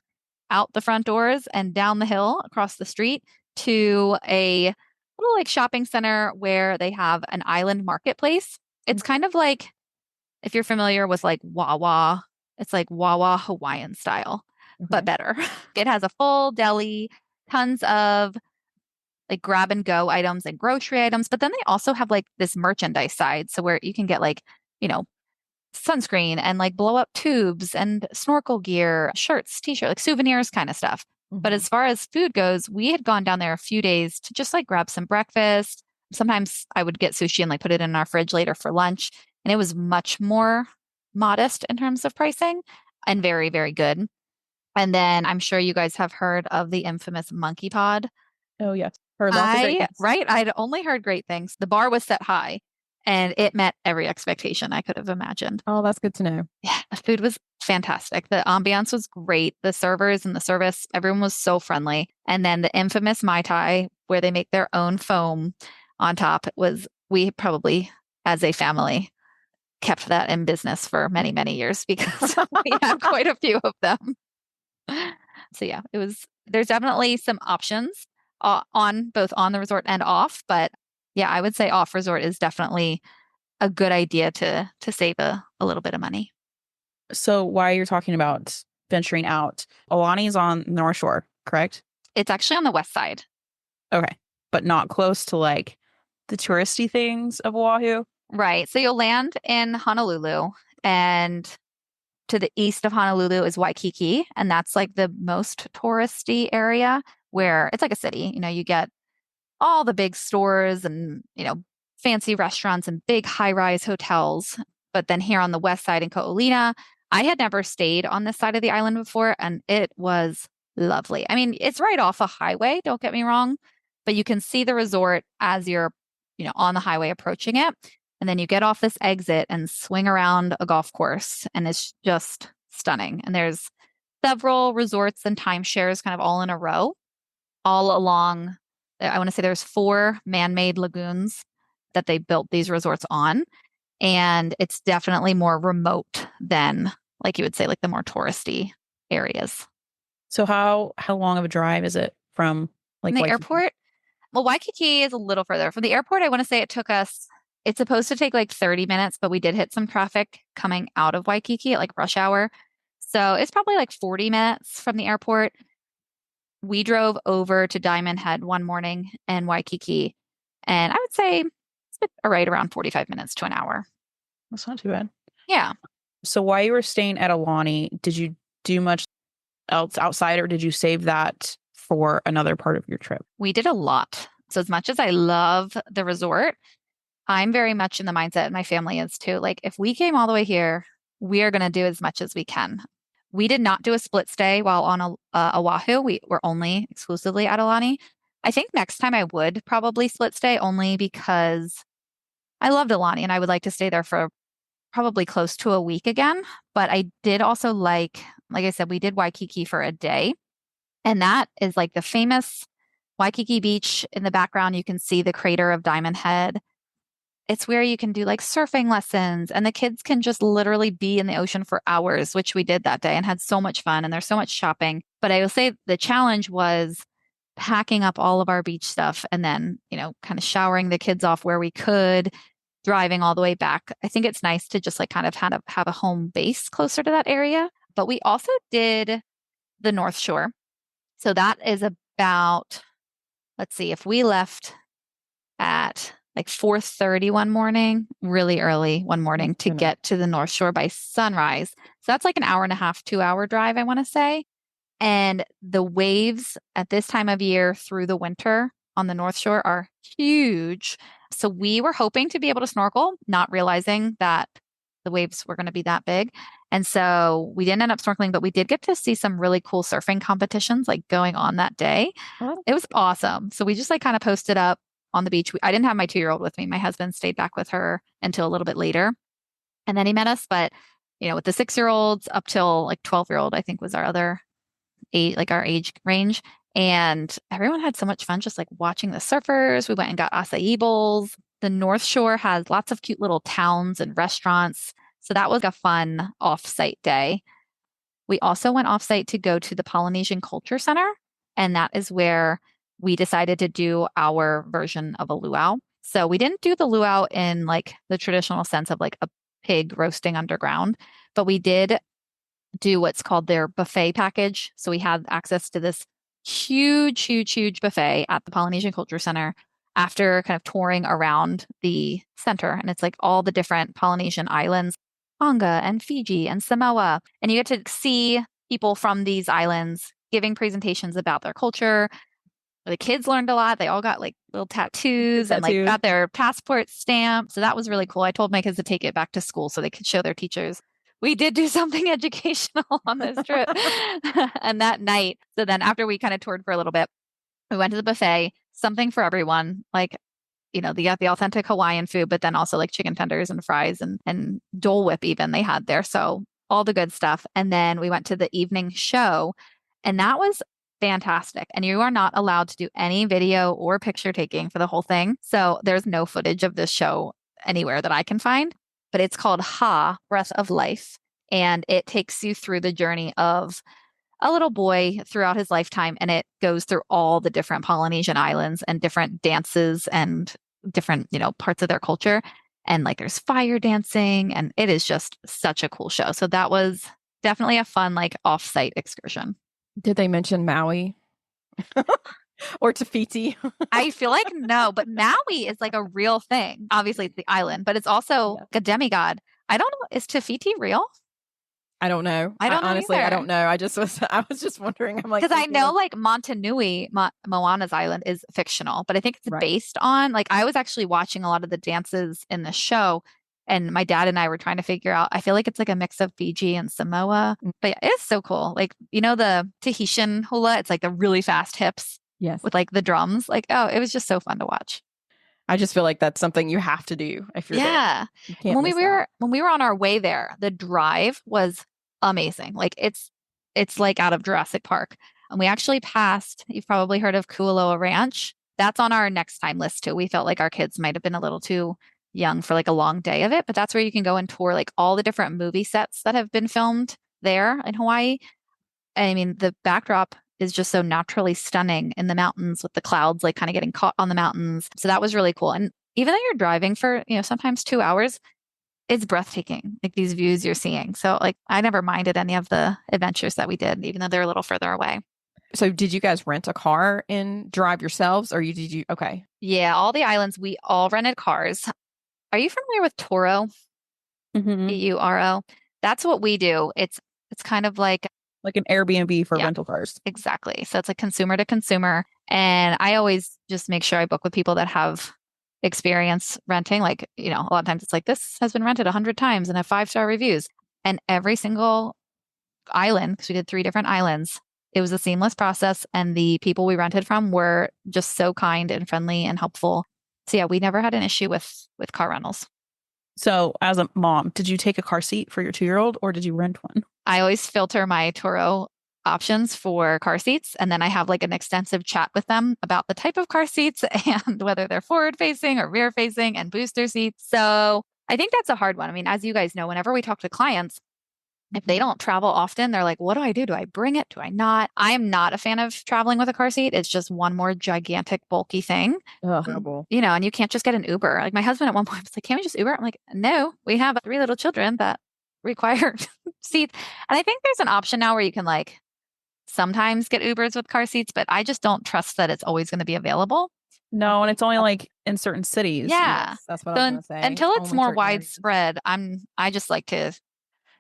out the front doors and down the hill across the street to a little like shopping center where they have an island marketplace. It's kind of like if you're familiar with like Wawa, it's like Wawa Hawaiian style, but better. It has a full deli, tons of like grab and go items and grocery items, but then they also have like this merchandise side. So where you can get like, you know, sunscreen and like blow up tubes and snorkel gear, shirts, t-shirt, like souvenirs kind of stuff. But as far as food goes, we had gone down there a few days to just like grab some breakfast. Sometimes I would get sushi and like put it in our fridge later for lunch. And it was much more modest in terms of pricing and very, very good. And then I'm sure you guys have heard of the infamous monkey pod. Oh, yes. Heard lots of great things. Right. I'd only heard great things. The bar was set high and it met every expectation I could have imagined. Oh, that's good to know. Yeah, the food was fantastic. The ambiance was great. The servers and the service, everyone was so friendly. And then the infamous Mai Tai, where they make their own foam on top, we probably, as a family, kept that in business for many, many years because we had quite a few of them. So yeah, there's definitely some options on both on the resort and off, but yeah, I would say off resort is definitely a good idea to save a little bit of money. So while you're talking about venturing out, Aulani is on the North Shore, correct? It's actually on the west side. Okay. But not close to like the touristy things of Oahu? Right. So you'll land in Honolulu, and to the east of Honolulu is Waikiki, and that's like the most touristy area where it's like a city. You know, you get all the big stores and, you know, fancy restaurants and big high-rise hotels. But then here on the west side in Ko'olina, I had never stayed on this side of the island before, and it was lovely. I mean, it's right off a highway, don't get me wrong, but you can see the resort as you're, you know, on the highway approaching it. And then you get off this exit and swing around a golf course, and it's just stunning. And there's several resorts and timeshares kind of all in a row, all along. I want to say there's 4 man-made lagoons that they built these resorts on. And it's definitely more remote than, like you would say, like the more touristy areas. So how long of a drive is it from like the Waikiki? Airport? Well, Waikiki is a little further. From the airport, I want to say it's supposed to take like 30 minutes, but we did hit some traffic coming out of Waikiki at like rush hour. So it's probably like 40 minutes from the airport. We drove over to Diamond Head one morning in Waikiki, and I would say it's right around 45 minutes to an hour. That's not too bad. Yeah. So while you were staying at Aulani, did you do much else outside, or did you save that for another part of your trip? We did a lot. So as much as I love the resort, I'm very much in the mindset, and my family is too. Like, if we came all the way here, we are going to do as much as we can. We did not do a split stay while on Oahu. We were only exclusively at Aulani. I think next time I would probably split stay, only because I loved Aulani and I would like to stay there for probably close to a week again. But I did also like I said, we did Waikiki for a day. And that is like the famous Waikiki Beach. In the background, you can see the crater of Diamond Head. It's where you can do like surfing lessons, and the kids can just literally be in the ocean for hours, which we did that day and had so much fun. And there's so much shopping. But I will say the challenge was packing up all of our beach stuff and then, you know, kind of showering the kids off where we could, driving all the way back. I think it's nice to just like kind of have a home base closer to that area. But we also did the North Shore. So that is about, let's see, if we left at like 4:30 one morning, really early one morning to get to the North Shore by sunrise. So that's like an hour and a half, 2-hour drive, I want to say. And the waves at this time of year through the winter on the North Shore are huge. So we were hoping to be able to snorkel, not realizing that the waves were going to be that big. And so we didn't end up snorkeling, but we did get to see some really cool surfing competitions like going on that day. Oh. It was awesome. So we just like kind of posted up on the beach. I didn't have my 2-year-old with me. My husband stayed back with her until a little bit later. And then he met us. But, you know, with the 6-year-olds up till like 12-year-old, I think was our other age, like our age range. And everyone had so much fun just like watching the surfers. We went and got acai bowls. The North Shore has lots of cute little towns and restaurants. So that was a fun off-site day. We also went off-site to go to the Polynesian Culture Center. And that is where we decided to do our version of a luau. So we didn't do the luau in like the traditional sense of like a pig roasting underground, but we did do what's called their buffet package. So we had access to this huge, huge, huge buffet at the Polynesian Culture Center after kind of touring around the center. And it's like all the different Polynesian islands, Tonga and Fiji and Samoa. And you get to see people from these islands giving presentations about their culture. The kids learned a lot. They all got like little tattoos and like got their passport stamped. So that was really cool. I told my kids to take it back to school so they could show their teachers. We did do something educational on this trip. And that night, so then after we kind of toured for a little bit, we went to the buffet, something for everyone, like, you know, they got the authentic Hawaiian food, but then also like chicken tenders and fries and Dole Whip even they had there. So all the good stuff. And then we went to the evening show and that was fantastic. And you are not allowed to do any video or picture taking for the whole thing. So there's no footage of this show anywhere that I can find, but it's called Ha, Breath of Life. And it takes you through the journey of a little boy throughout his lifetime. And it goes through all the different Polynesian islands and different dances and different, you know, parts of their culture. And like there's fire dancing and it is just such a cool show. So that was definitely a fun, like off-site excursion. Did they mention Maui or Tafiti? I feel like no, but Maui is like a real thing. Obviously, it's the island, but it's also a demigod. I don't know. Is Tafiti real? I don't know. I don't know honestly, either. I don't know. I was just wondering. I'm like, because I know like Montanui, Moana's island is fictional, but I think it's Right. based on like I was actually watching a lot of the dances in the show. And my dad and I were trying to figure out, I feel like it's like a mix of Fiji and Samoa. But yeah, it's so cool. Like, you know, the Tahitian hula, it's like the really fast hips Yes. with like the drums. Like, oh, it was just so fun to watch. I just feel like that's something you have to do if you're Yeah. there. You can't When miss we were on our way there, the drive was amazing. Like it's like out of Jurassic Park. And we actually passed, you've probably heard of Kualoa Ranch. That's on our next time list too. We felt like our kids might have been a little too young for like a long day of it, but that's where you can go and tour like all the different movie sets that have been filmed there in Hawaii. I mean, the backdrop is just so naturally stunning in the mountains with the clouds like kind of getting caught on the mountains. So that was really cool. And even though you're driving for, you know, sometimes 2 hours, it's breathtaking, like these views you're seeing. So like I never minded any of the adventures that we did, even though they're a little further away. So did you guys rent a car and drive yourselves or did you? Okay. Yeah, all the islands, we all rented cars. Are you familiar with Toro? Mm-hmm. Euro? That's what we do. It's kind of like an Airbnb for rental cars. Exactly. So it's like consumer to consumer. And I always just make sure I book with people that have experience renting. Like, you know, a lot of times it's like, this has been rented 100 times and have 5-star reviews. And every single island, because we did 3 different islands, it was a seamless process. And the people we rented from were just so kind and friendly and helpful. So yeah, we never had an issue with car rentals. So as a mom, did you take a car seat for your 2-year-old or did you rent one? I always filter my Toro options for car seats. And then I have like an extensive chat with them about the type of car seats and whether they're forward facing or rear facing and booster seats. So I think that's a hard one. I mean, as you guys know, whenever we talk to clients, if they don't travel often, they're like, what do I do? Do I bring it? Do I not? I am not a fan of traveling with a car seat. It's just one more gigantic, bulky thing. You know, and you can't just get an Uber. Like my husband at one point was like, can't we just Uber? I'm like, no, we have 3 little children that require seats. And I think there's an option now where you can like sometimes get Ubers with car seats, but I just don't trust that it's always going to be available. No, and it's only like in certain cities. Yeah. Yes, that's what I was going to say. Until it's Only more certain widespread, I just like to,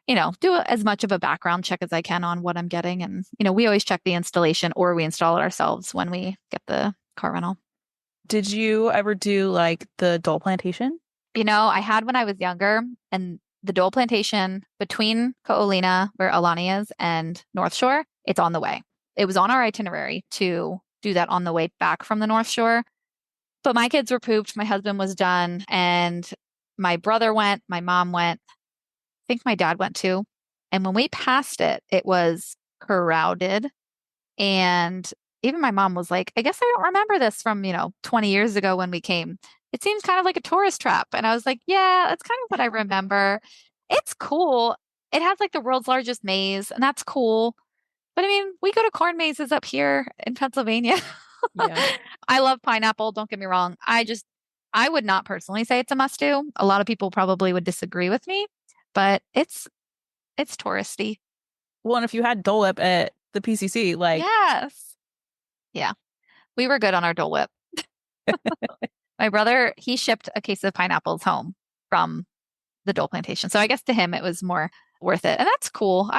you know, do as much of a background check as I can on what I'm getting. And, you know, we always check the installation or we install it ourselves when we get the car rental. Did you ever do like the Dole Plantation? You know, I had when I was younger, and the Dole Plantation between Ko'olina, where Aulani is, and North Shore, it's on the way. It was on our itinerary to do that on the way back from the North Shore. But my kids were pooped. My husband was done. And my brother went. My mom went. I think my dad went too. And when we passed it, it was crowded. And even my mom was like, I guess I don't remember this from, 20 years ago when we came. It seems kind of like a tourist trap. And I was like, yeah, that's kind of what I remember. It's cool. It has like the world's largest maze, and that's cool. But I mean, we go to corn mazes up here in Pennsylvania. Yeah. I love pineapple. Don't get me wrong. I would not personally say it's a must do. A lot of people probably would disagree with me, but it's touristy. Well, and if you had Dole Whip at the PCC, like, Yes. Yeah. We were good on our Dole Whip. My brother, he shipped a case of pineapples home from the Dole plantation. So I guess to him it was more worth it. And that's cool.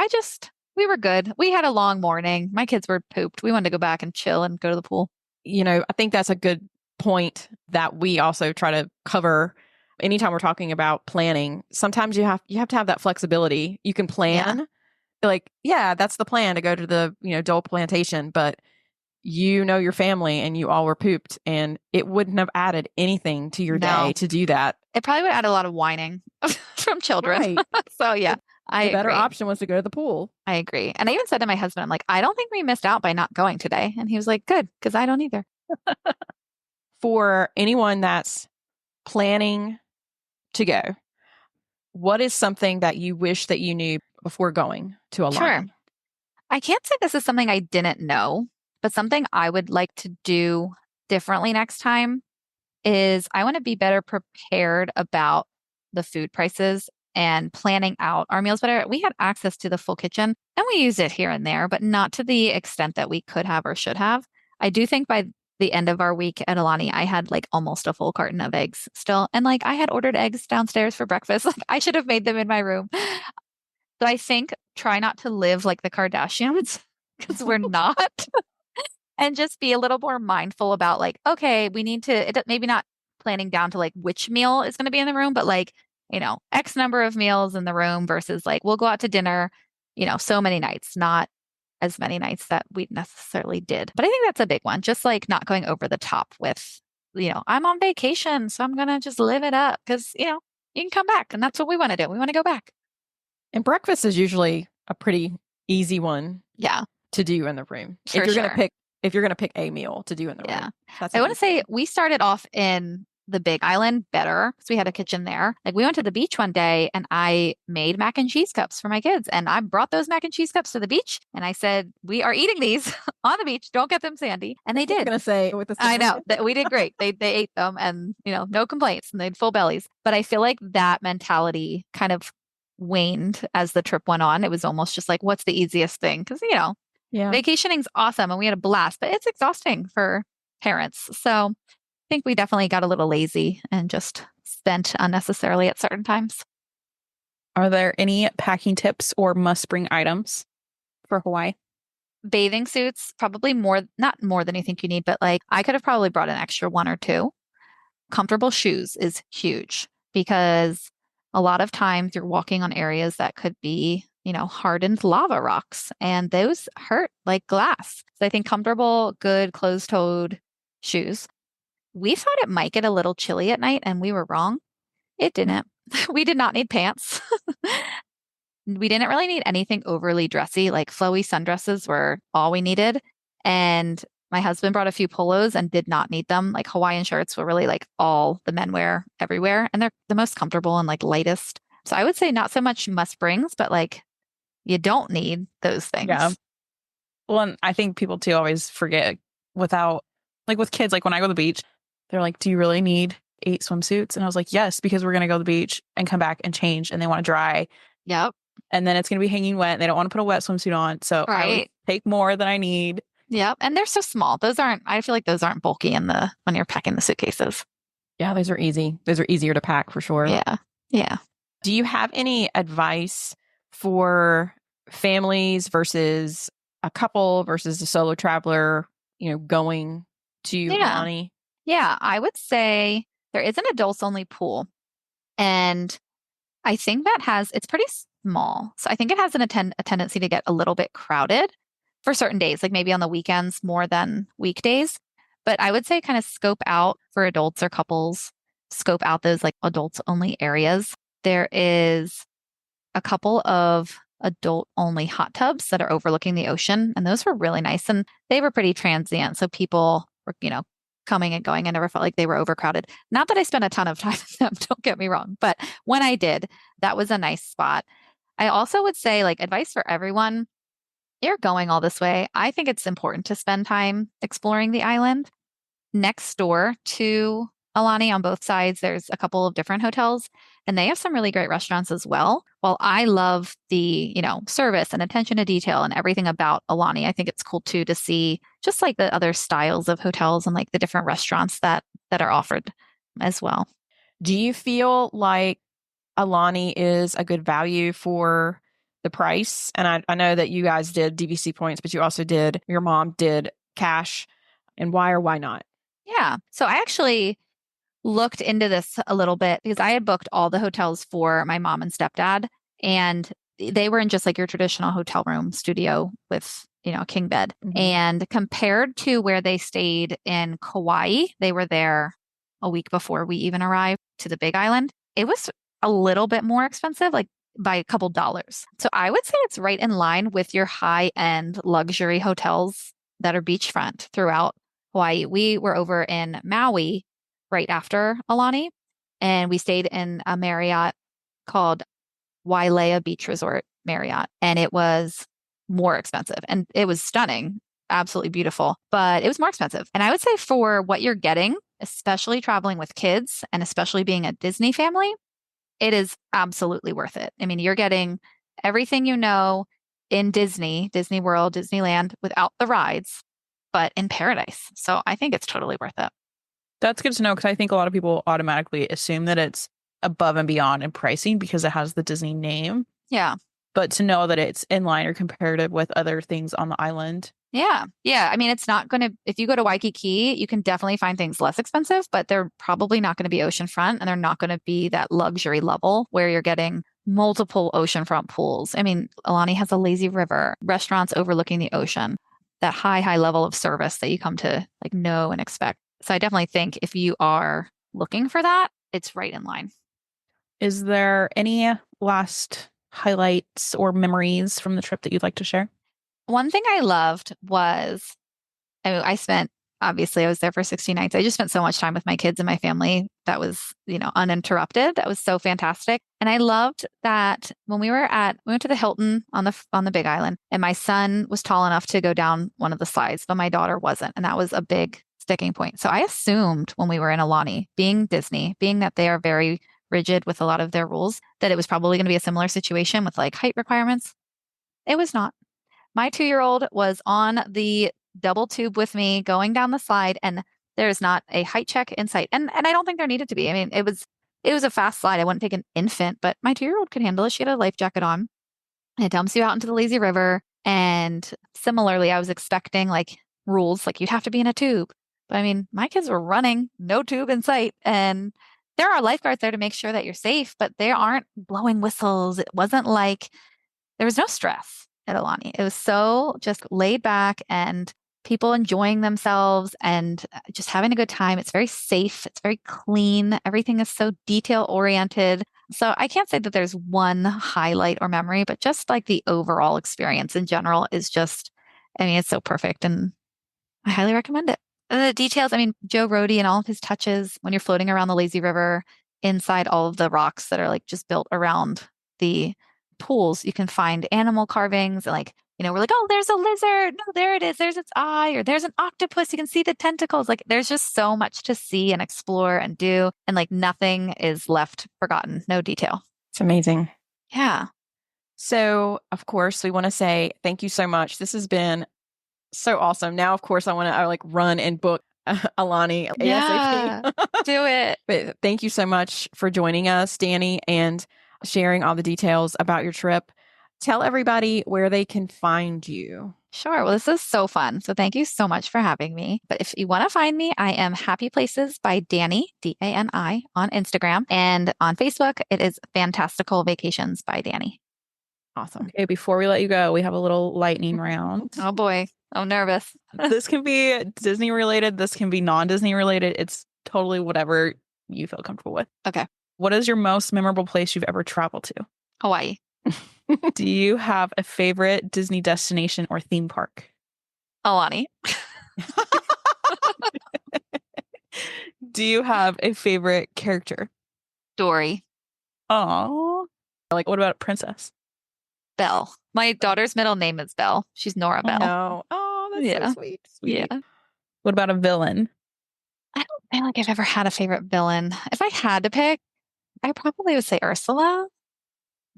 We were good. We had a long morning. My kids were pooped. We wanted to go back and chill and go to the pool. I think that's a good point that we also try to cover anytime we're talking about planning. Sometimes you have to have that flexibility. You can plan, like, yeah, that's the plan to go to the, Dole plantation, but your family and you all were pooped and it wouldn't have added anything to your day to do that. It probably would add a lot of whining from children. Right. So yeah, the better option was to go to the pool. I agree. And I even said to my husband, I'm like, I don't think we missed out by not going today. And he was like, good, because I don't either. For anyone that's planning to go, what is something that you wish that you knew before going to Aulani? Sure. I can't say this is something I didn't know, but something I would like to do differently next time is I want to be better prepared about the food prices and planning out our meals better. We had access to the full kitchen and we use it here and there, but not to the extent that we could have or should have. I do think by the end of our week at Aulani, I had like almost a full carton of eggs still. And like I had ordered eggs downstairs for breakfast. Like I should have made them in my room. So I think try not to live like the Kardashians because we're not. And just be a little more mindful about like, okay, we need to, maybe not planning down to like which meal is going to be in the room, but like, X number of meals in the room versus like, we'll go out to dinner, so many nights, not as many nights that we necessarily did. But I think that's a big one. Just like not going over the top with, I'm on vacation, so I'm going to just live it up because, you can come back and that's what we want to do. We want to go back. And breakfast is usually a pretty easy one to do in the room. For If you're going to pick a meal to do in the room. I want to say we started off in the Big Island better because we had a kitchen there. Like we went to the beach one day and I made mac and cheese cups for my kids and I brought those mac and cheese cups to the beach and I said, we are eating these on the beach. Don't get them sandy. And they did. I was going to say with the I know that we did great. They ate them and, no complaints and they had full bellies. But I feel like that mentality kind of waned as the trip went on. It was almost just like, what's the easiest thing? Because, vacationing's awesome and we had a blast, but it's exhausting for parents. So I think we definitely got a little lazy and just spent unnecessarily at certain times. Are there any packing tips or must bring items for Hawaii? Bathing suits, probably not more than you think you need, but like I could have probably brought an extra one or two. Comfortable shoes is huge because a lot of times you're walking on areas that could be hardened lava rocks and those hurt like glass. So I think comfortable, good closed-toed shoes. We thought it might get a little chilly at night and we were wrong. It didn't. We did not need pants. We didn't really need anything overly dressy, like flowy sundresses were all we needed. And my husband brought a few polos and did not need them. Like Hawaiian shirts were really like all the men wear everywhere. And they're the most comfortable and like lightest. So I would say not so much must brings, but like you don't need those things. Yeah. Well, and I think people too always forget without, like with kids, like when I go to the beach, they're like, do you really need 8 swimsuits? And I was like, yes, because we're going to go to the beach and come back and change and they want to dry. Yep. And then it's going to be hanging wet and they don't want to put a wet swimsuit on. So I would take more than I need. Yep. And they're so small. I feel like those aren't bulky when you're packing the suitcases. Yeah, those are easy. Those are easier to pack for sure. Yeah. Yeah. Do you have any advice for families versus a couple versus a solo traveler, going to Aulani? Yeah, I would say there is an adults only pool. And I think it's pretty small. So I think it has a tendency to get a little bit crowded for certain days, like maybe on the weekends more than weekdays. But I would say kind of scope out for adults or couples, scope out those like adults only areas. There is a couple of adult only hot tubs that are overlooking the ocean. And those were really nice. And they were pretty transient. So people were, coming and going. I never felt like they were overcrowded. Not that I spent a ton of time in them, don't get me wrong. But when I did, that was a nice spot. I also would say like advice for everyone, you're going all this way, I think it's important to spend time exploring the island. Next door to Aulani on both sides, there's a couple of different hotels, and they have some really great restaurants as well. While I love the, service and attention to detail and everything about Aulani, I think it's cool too to see just like the other styles of hotels and like the different restaurants that are offered as well. Do you feel like Aulani is a good value for the price? And I know that you guys did DVC points, but your mom did cash. And why or why not? Yeah. So I actually looked into this a little bit because I had booked all the hotels for my mom and stepdad, and they were in just like your traditional hotel room studio with, a king bed. Mm-hmm. And compared to where they stayed in Kauai, they were there a week before we even arrived to the Big Island. It was a little bit more expensive, like by a couple dollars. So I would say it's right in line with your high-end luxury hotels that are beachfront throughout Hawaii. We were over in Maui right after Aulani, and we stayed in a Marriott called Wailea Beach Resort Marriott, and it was more expensive. And it was stunning, absolutely beautiful, but it was more expensive. And I would say for what you're getting, especially traveling with kids and especially being a Disney family, it is absolutely worth it. I mean, you're getting everything in Disney World, Disneyland without the rides, but in paradise. So I think it's totally worth it. That's good to know because I think a lot of people automatically assume that it's above and beyond in pricing because it has the Disney name. Yeah. But to know that it's in line or comparative with other things on the island. Yeah. Yeah. I mean, it's not going to, if you go to Waikiki, you can definitely find things less expensive, but they're probably not going to be oceanfront and they're not going to be that luxury level where you're getting multiple oceanfront pools. I mean, Aulani has a lazy river, restaurants overlooking the ocean, that high level of service that you come to like know and expect. So I definitely think if you are looking for that, it's right in line. Is there any last highlights or memories from the trip that you'd like to share? One thing I loved was, obviously I was there for 60 nights. I just spent so much time with my kids and my family. That was, uninterrupted. That was so fantastic. And I loved that when we went to the Hilton on the Big Island, and my son was tall enough to go down one of the slides, but my daughter wasn't. And that was a big sticking point. So I assumed when we were in Aulani, being Disney, being that they are very rigid with a lot of their rules, that it was probably going to be a similar situation with like height requirements. It was not. My 2-year-old was on the double tube with me going down the slide, and there is not a height check in sight. And I don't think there needed to be. I mean, it was a fast slide. I wouldn't take an infant, but my 2-year-old could handle it. She had a life jacket on. And it dumps you out into the lazy river. And similarly, I was expecting like rules, like you'd have to be in a tube. But I mean, my kids were running, no tube in sight. And there are lifeguards there to make sure that you're safe, but they aren't blowing whistles. It wasn't like there was no stress at Aulani. It was so just laid back and people enjoying themselves and just having a good time. It's very safe. It's very clean. Everything is so detail oriented. So I can't say that there's one highlight or memory, but just like the overall experience in general is just, it's so perfect and I highly recommend it. And the details, Joe Rohde and all of his touches when you're floating around the lazy river inside all of the rocks that are like just built around the pools, you can find animal carvings and like, we're like, oh, there's a lizard. No, there it is. There's its eye, or there's an octopus. You can see the tentacles. Like there's just so much to see and explore and do. And like nothing is left forgotten. No detail. It's amazing. Yeah. So of course we want to say thank you so much. This has been so awesome. Now, of course, I want to like run and book Aulani Yeah, ASAP. do it. But thank you so much for joining us, Dani, and sharing all the details about your trip. Tell everybody where they can find you. Sure. Well, this is so fun. So thank you so much for having me. But if you want to find me, I am Happy Places by Dani, Dani, on Instagram. And on Facebook, it is Fantastical Vacations by Dani. Awesome. Okay, before we let you go, we have a little lightning round. Oh boy, I'm nervous. This can be Disney related. This can be non-Disney related. It's totally whatever you feel comfortable with. Okay. What is your most memorable place you've ever traveled to? Hawaii. Do you have a favorite Disney destination or theme park? Aulani. Do you have a favorite character? Dory. Oh, like what about a princess? Belle. My daughter's middle name is Belle. She's Nora Belle. No. Oh, that's Yeah. so sweet. Sweet. Yeah. What about a villain? I don't feel like I've ever had a favorite villain. If I had to pick, I probably would say Ursula.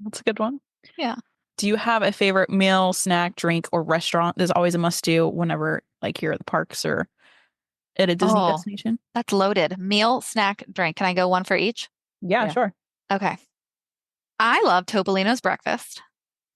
That's a good one. Yeah. Do you have a favorite meal, snack, drink, or restaurant that's always a must do whenever like you're at the parks or at a Disney Oh, destination? that's loaded. Meal, snack, drink. Can I go one for each? Yeah, Yeah. sure. Okay. I love Topolino's breakfast,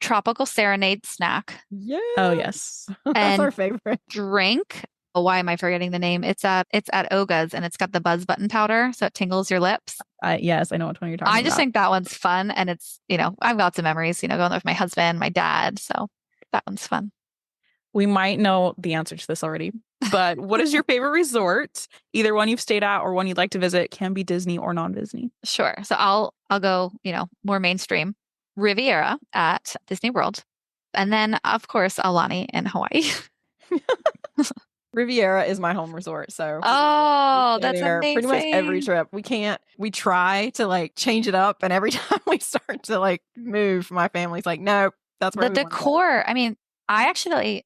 tropical serenade snack, Yeah. Oh, yes. That's and our favorite. drink. Oh, why am I forgetting the name? It's at Oga's and it's got the buzz button powder, so it tingles your lips. Yes, I know which one you're talking I about. just think that one's fun, and it's I've got some memories, going there with my husband, my dad, so that one's fun. We might know the answer to this already, but what is your favorite resort? Either one you've stayed at or one you'd like to visit, can be Disney or non-Disney. Sure. So I'll go, more mainstream. Riviera at Disney World. And then of course Aulani in Hawaii. Riviera is my home resort, so Oh, we stay that's there pretty much every amazing. trip. We try to like change it up, and every time we start to like move, my family's like, no, that's where The we wanna go." decor, I mean,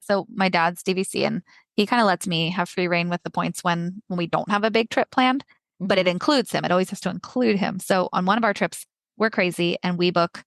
so my dad's DVC and he kind of lets me have free reign with the points when we don't have a big trip planned, but it includes him. It always has to include him. So on one of our trips, we're crazy and we book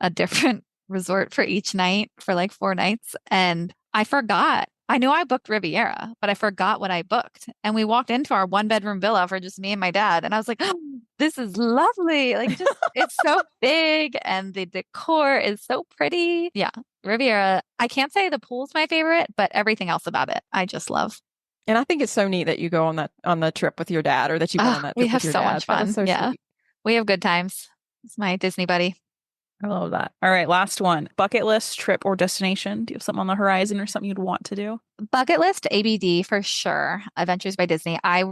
a different resort for each night for like 4 nights. And I forgot. I knew I booked Riviera, but I forgot what I booked. And we walked into our 1-bedroom villa for just me and my dad. And I was like, oh, this is lovely. Like, it's so big and the decor is so pretty. Yeah. Riviera. I can't say the pool's my favorite, but everything else about it, I just love. And I think it's so neat that you go on the trip with your dad, or that you go on that We trip have with your so dad. much That fun. is so Yeah. sweet. We have good times. It's my Disney buddy. I love that. All right, last one. Bucket list, trip, or destination. Do you have something on the horizon or something you'd want to do? Bucket list ABD for sure. Adventures by Disney. I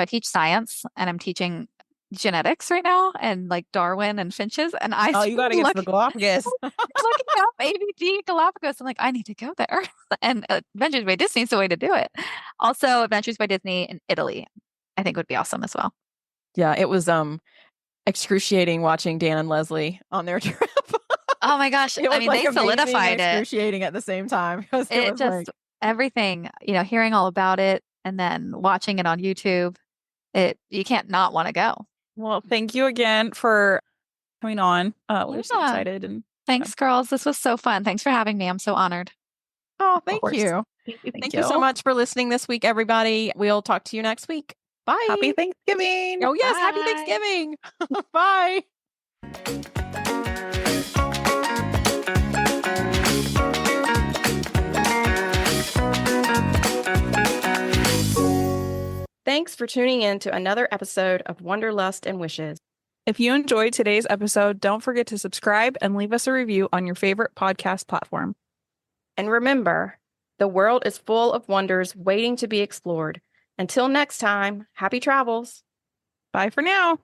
teach science and I'm teaching genetics right now and like Darwin and finches. And I Oh, you got to get to the Galapagos. looking up ABD Galapagos. I'm like, I need to go there. And Adventures by Disney is the way to do it. Also, Adventures by Disney in Italy, I think would be awesome as well. Yeah, it was excruciating watching Dan and Leslie on their trip. Oh my gosh. It was They amazing solidified and it. excruciating at the same time, because it was Just everything, hearing all about it and then watching it on YouTube, you can't not want to go. Well, thank you again for coming on. We're so Yeah. excited. And Thanks, girls. This was so fun. Thanks for having me. I'm so honored. Oh, thank course. you. Thank You so much for listening this week, everybody. We'll talk to you next week. Bye. Happy Thanksgiving. Oh, yes. Happy Bye. Thanksgiving. Bye. Thanks for tuning in to another episode of Wanderlust and Wishes. If you enjoyed today's episode, don't forget to subscribe and leave us a review on your favorite podcast platform. And remember, the world is full of wonders waiting to be explored. Until next time, happy travels. Bye for now.